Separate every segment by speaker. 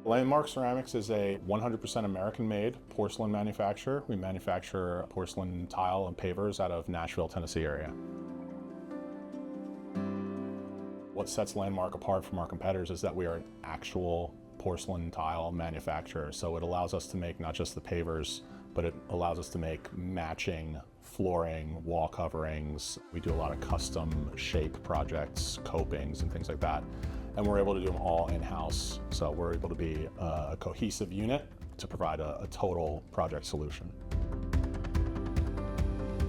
Speaker 1: Landmark Ceramics is a 100% American-made porcelain manufacturer. We manufacture porcelain tile and pavers out of Nashville, Tennessee area. What sets Landmark apart from our competitors is that we are an actual porcelain tile manufacturer. So it allows us to make not just the pavers, but it allows us to make matching flooring, wall coverings. We do a lot of custom shape projects, copings, and things like that. And we're able to do them all in-house. So we're able to be a cohesive unit to provide a total project solution.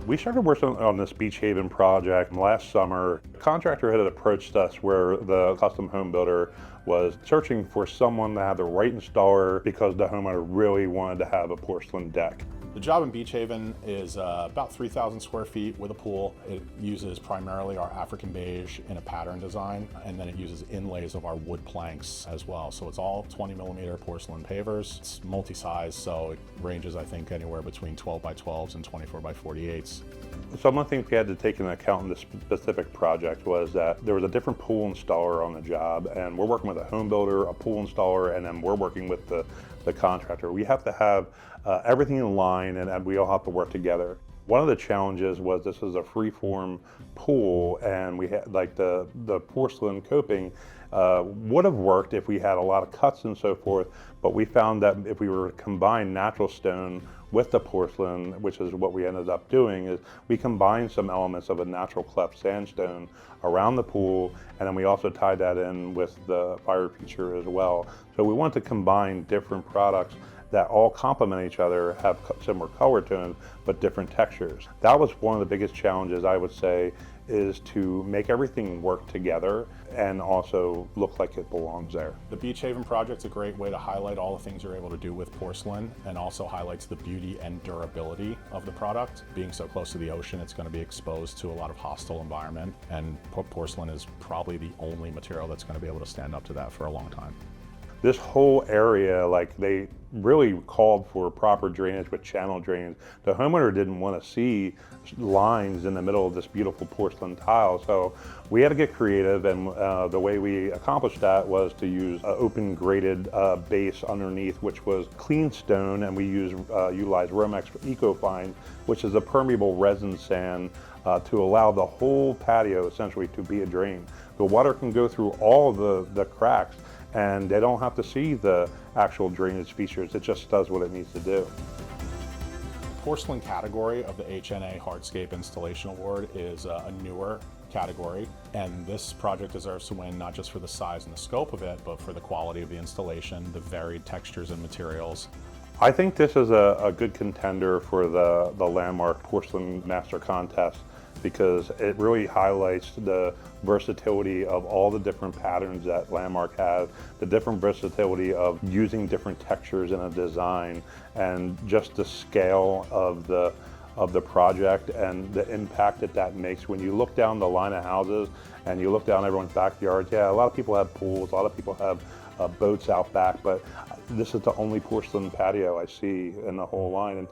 Speaker 2: We started working on this Beach Haven project last summer. A contractor had approached us where the custom home builder was searching for someone to have the right installer because the homeowner really wanted to have a porcelain deck.
Speaker 1: The job in Beach Haven is about 3,000 square feet with a pool. It uses primarily our African beige in a pattern design, and then it uses inlays of our wood planks as well. So it's all 20mm porcelain pavers. It's multi-size, so it ranges, I think, anywhere between 12 by 12s and 24 by 48s.
Speaker 2: Some of the things we had to take into account in this specific project was that there was a different pool installer on the job, and we're working with a home builder, a pool installer, and then we're working with the contractor. We have to have everything in line, and we all have to work together. One of the challenges was this is a free-form pool, and we had like the porcelain coping would have worked if we had a lot of cuts and so forth, but we found that if we were to combine natural stone with the porcelain, which is what we ended up doing, is we combined some elements of a natural cleft sandstone around the pool, and then we also tied that in with the fire feature as well. So we want to combine different products that all complement each other, have similar color tones, but different textures. That was one of the biggest challenges, I would say, is to make everything work together and also look like it belongs there.
Speaker 1: The Beach Haven project's a great way to highlight all the things you're able to do with porcelain, and also highlights the beauty and durability of the product. Being so close to the ocean, it's going to be exposed to a lot of hostile environment, and porcelain is probably the only material that's going to be able to stand up to that for a long time.
Speaker 2: This whole area, like, they really called for proper drainage with channel drains. The homeowner didn't want to see lines in the middle of this beautiful porcelain tile, so we had to get creative, and the way we accomplished that was to use an open graded base underneath, which was clean stone, and we utilized Romex Ecofine, which is a permeable resin sand to allow the whole patio essentially to be a drain. The water can go through all the cracks, and they don't have to see the actual drainage features. It just does what it needs to do.
Speaker 1: The porcelain category of the HNA Hardscape Installation Award is a newer category, and this project deserves to win not just for the size and the scope of it, but for the quality of the installation, the varied textures and materials.
Speaker 2: I think this is a good contender for the Landmark Porcelain Master Contest, because it really highlights the versatility of all the different patterns that Landmark has, the different versatility of using different textures in a design, and just the scale of the project and the impact that makes. When you look down the line of houses and you look down everyone's backyards, yeah, a lot of people have pools, a lot of people have boats out back, but this is the only porcelain patio I see in the whole line. And